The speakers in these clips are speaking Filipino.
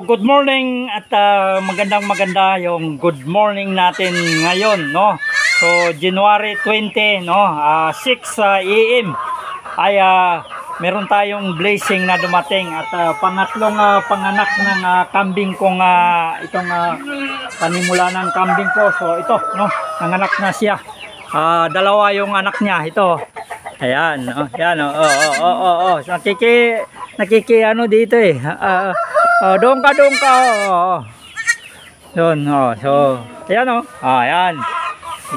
good morning at maganda yung good morning natin ngayon, no? So January 20, no? 6 AM ay meron tayong blessing na dumating at pangatlong panganak ng kambing kong itong panimula ng kambing ko. So ito, no? Nanganak na siya. Dalawa yung anak niya, ito. Ayan, oh, ayan, oh. Nakiki ano dito eh. Doon ka. Doon, oh. So, ayan, oh. Ayan.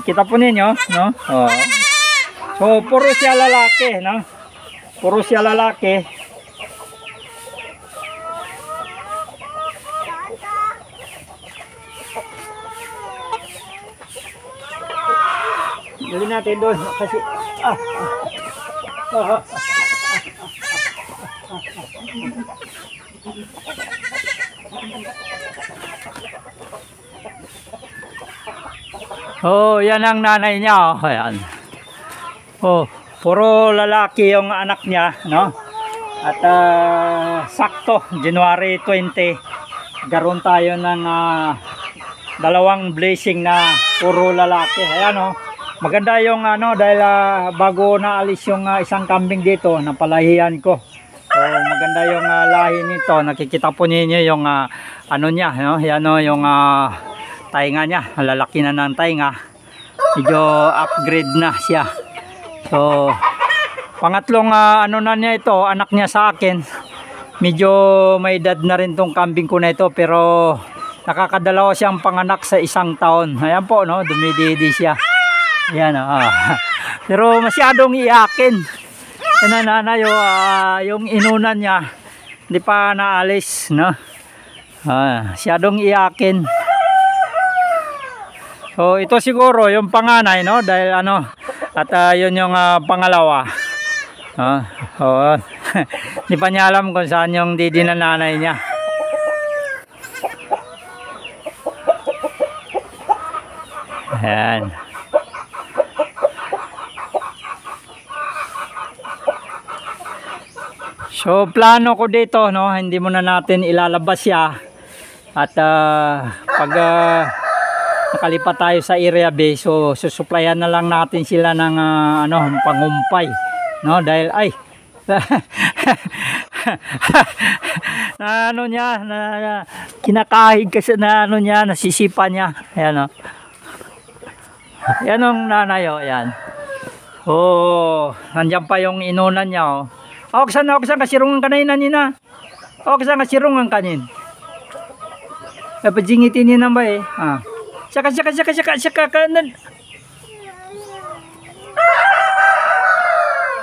Kita po ninyo, no? Oh. So, puro siya lalaki, no? Puro siya lalaki. Dali natin doon kasi oh, yan ang nanay niya, oh. Ayan. Oh, puro lalaki yung anak niya, no? At sakto January 20 garon tayo ng dalawang blessing na puro lalaki. Ayan, oh. Maganda yung ano dahil bago naalis yung isang kambing dito, napalahian ko. So maganda yung lahi nito. Nakikita po ninyo yung ano niya, no? Yan, no? Yung tainga niya, lalaki na ng tainga. Medyo upgrade na siya. So pangatlong ano na niya ito, anak niya sa akin. Medyo may edad na rin tong kambing ko na ito, pero nakakadalawa siyang panganak sa isang taon. Ayan po, no? Dumididi siya. Yan, pero masyadong iyakin. Nanay, yung inunan niya hindi pa naalis, no? Masyadong iyakin. So ito siguro yung panganay, no? Dahil ano, at yun yung pangalawa. Hindi pa niya alam kung saan yung didi ng nanay niya. Ayan. So plano ko dito, no, hindi muna natin ilalabas siya. At pag nakalipat tayo sa area B, so susuplayan na lang natin sila ng ano, pangumpay, no, dahil ay na ano niya, na kinakahig kasi na ano niya, nasisipa niya. Ayan, oh. Yan ang nanay, oh, ayan. Oh, nandiyan pa yung inunan niya, oh. Oksan kasirungan kanin na nina. Oksan kasirungan kanin. Pajingitin niya na ba eh. Saka kanan.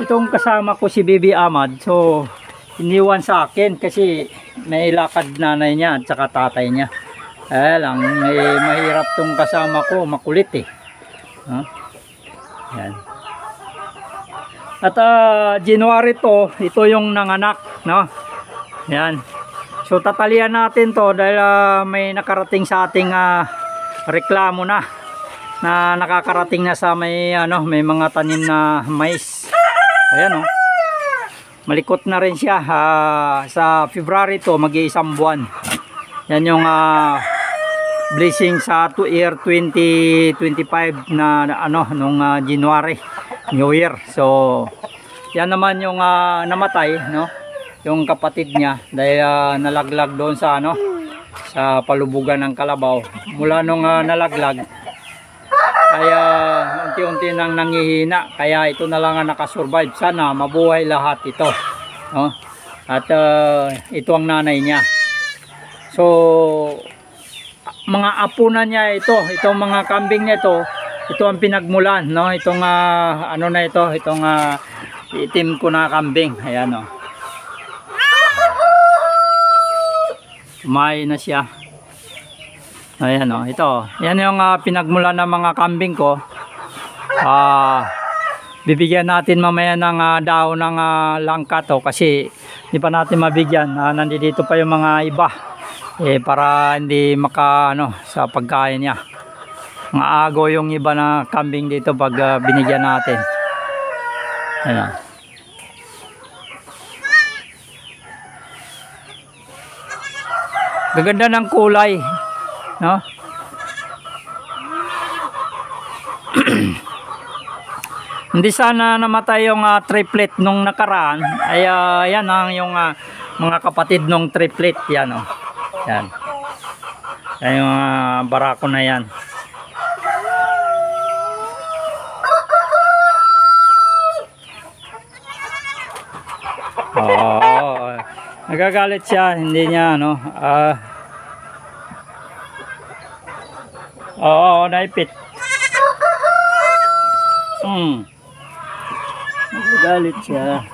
Itong kasama ko si Baby Ahmad. So iniwan sa akin kasi may lakad nanay niya at saka tatay niya. Lang mahirap tong kasama ko, makulit eh. Yan. At January to, ito yung nanganak, no? Yan. So tatalian natin to dahil may nakarating sa ating reklamo na nakakarating na sa may ano, may mga tanim na mais. Ayan, oh. Malikot na rin siya. Sa February to, mag-iisang buwan. Yan yung blessing sa year 2025 na ano nung January New Year. So yan naman yung namatay, no, yung kapatid niya dahil nalaglag doon sa ano, sa palubugan ng kalabaw. Mula nung nalaglag kaya unti-unti nang nangihina, kaya ito na lang ang nakasurvive. Sana mabuhay lahat ito, no? At ito ang nanay niya. So mga apo na niya itong mga kambing nito. Ito ang pinagmulan, no? Itong ano na ito, itong itim ko na kambing. Ayan, oh. May na siya. Ayan, oh, ito. Yan yung pinagmulan ng mga kambing ko. Bibigyan natin mamaya ng daon ng langka to kasi hindi pa natin mabigyan. Nandito pa yung mga iba. Para hindi maka ano sa pagkain niya. Maago yung iba na kambing dito pag binigyan natin. Ayan. Gaganda ng kulay, no? Hindi sana namatay yung triplet nung nakaraan. Ay yan ang yung mga kapatid nung triplet yan, oh. Yan. Yan yung barako na yan. Oh, nagagalit siya, hindi niya ano. Oo, naipit. Nagagalit siya.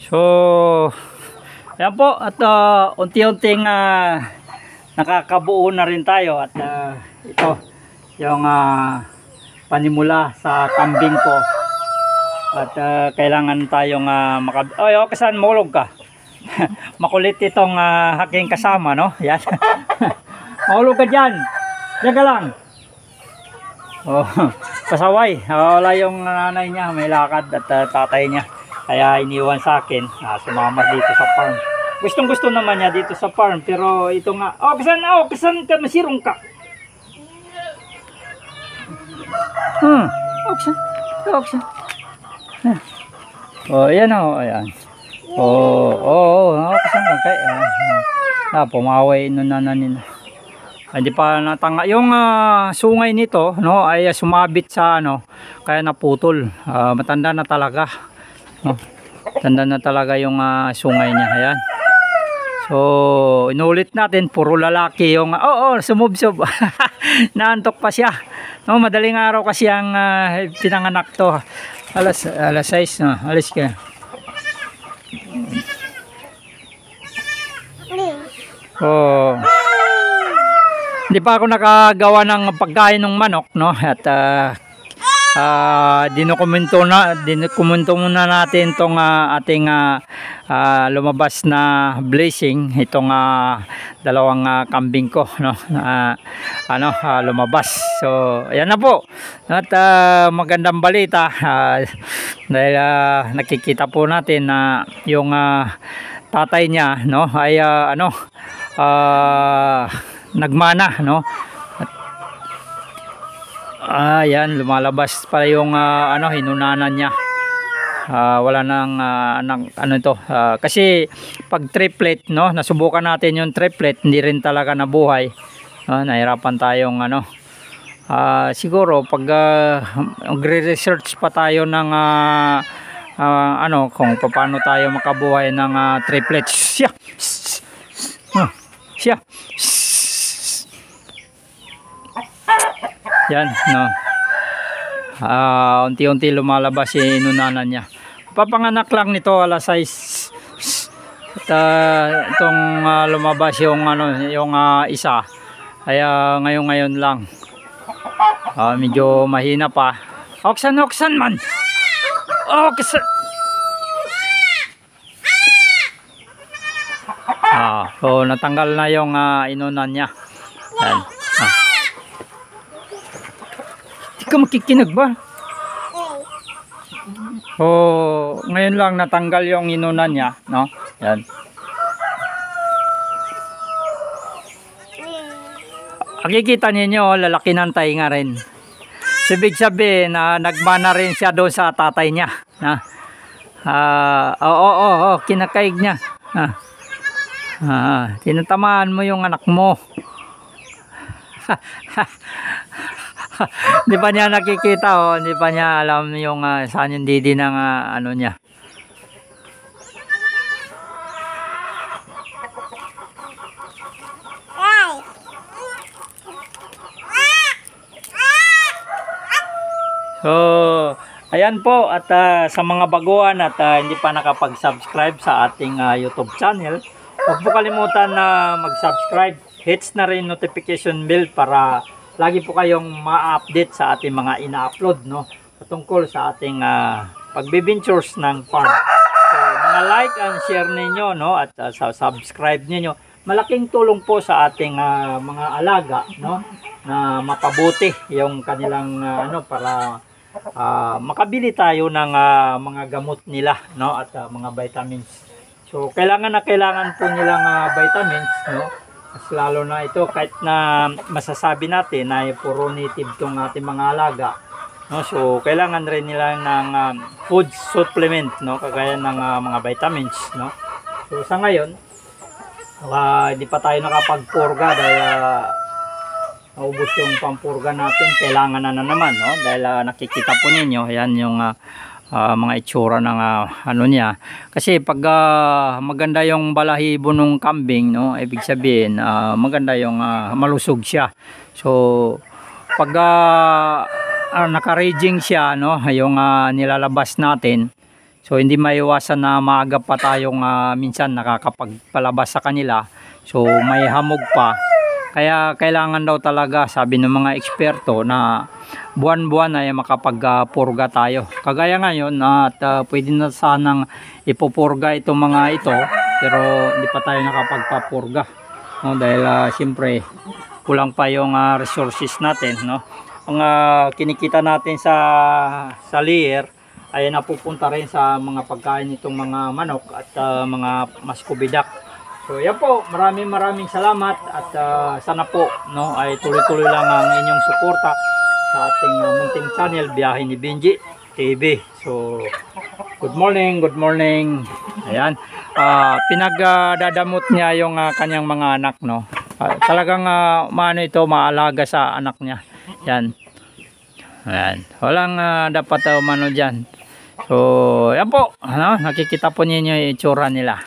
So, ayan po, at unti-unting nakakabuo na rin tayo at ito yung panimula sa kambing ko at kailangan tayong kasan mahulog ka. Makulit itong aking kasama, no? Yan. Mahulog ka dyan, diyan ka lang. Oh, pasaway, wala yung nanay niya, may lakad at tatay niya. Kaya iniwan sa akin, sumama dito sa farm. Gustong gusto naman niya dito sa farm, pero ito nga, kasan ka, masirong ka. Kasan. Ayan o, ayan. Kasan ka, kaya. Pumaway nun na nila. Hindi pa natanga. Yung sungay nito, no, ay sumabit sa kaya naputol. Matanda na talaga. No, tanda na talaga yung sungay niya. Ayan. So, inulit natin, puro lalaki yung sumubsob. Naantok pa siya. No, madaling araw kasi ang pinanganak to. Alas 6, no. Alis ka. Hindi pa ako nakagawa ng pagkain ng manok, no? At dinukomento muna natin itong ating lumabas na blessing, itong dalawang kambing ko, no? Lumabas. So ayan na po, at magandang balita, dahil nakikita po natin na yung tatay niya, no, ay nagmana, no? Yan, lumalabas pa yung hinunanan niya. Wala nang kasi pag triplet, no, nasubukan natin yung triplet, hindi rin talaga nabuhay. Nahirapan tayong siguro pag magre-research pa tayo ng kung paano tayo makabuhay ng triplets. Siya. Yan, no. Unti-unti lumalabas yung inunanan niya. Papanganak lang nito alas 6. At itong lumabas yung isa. Kaya ngayon lang. Medyo mahina pa. Oksan man. Oksan. So natanggal na yung inunan niya. Yan. Di ka makikinig ba? Ngayon lang natanggal yung inunan niya, no? Yan. Makikita ninyo, lalaki ng tainga rin. Ibig sabihin na nagmana rin siya doon sa tatay niya. Kinakaig niya. Tinatamaan mo yung anak mo. Hindi pa niya nakikita, hindi pa niya alam yung saan yung didi ng niya. So, ayan po, at sa mga baguhan at hindi pa nakapag-subscribe sa ating YouTube channel, huwag po kalimutan na mag-subscribe, hits na rin notification bell para lagi po kayong ma-update sa ating mga ina-upload, no? patungkol sa ating pagbibintures ng farm. So, mga like and share ninyo, no, at subscribe ninyo. Malaking tulong po sa ating mga alaga, no, na mapabuti yung kanilang para makabili tayo ng mga gamot nila, no, at mga vitamins. So kailangan po nilang vitamins, no, mas lalo na ito kahit na masasabi natin na puro native tong ating mga alaga, no. So kailangan rin nila ng food supplement, no, kagaya ng mga vitamins, no. So sa ngayon hindi pa tayo nakapagpurga dahil naubos yung pampurga natin. Kailangan na naman, no, dahil nakikita po ninyo yan yung mga itsura ng niya. Kasi pag maganda yung balahibo ng kambing, no, ibig sabihin maganda yung malusog siya. So pag naka-raging siya, no, yung nilalabas natin, so hindi maiwasan na maaga pa tayong minsan nakakapagpalabas sa kanila. So may hamog pa. Kaya kailangan daw talaga, sabi ng mga eksperto, na buwan-buwan ay makapagpurga tayo. Kagaya ngayon at pwede na sanang ipupurga itong mga ito, pero hindi pa tayo nakapagpapurga, no, dahil siyempre kulang pa yung resources natin, no. Ang kinikita natin sa layer ay napupunta rin sa mga pagkain nitong mga manok at mga maskubidak. So yan po, maraming salamat at sana po, no, ay tuloy-tuloy lang ang inyong suporta sa ating munting channel, Biyahe ni Benji TV. So good morning. Ayan, pinagdadamot niya yung kanyang mga anak, no. Talagang ito, maalaga sa anak niya. Yan. Ayan. Walang dapat umano dyan. So yan po, nakikita po ninyo yung itsura nila.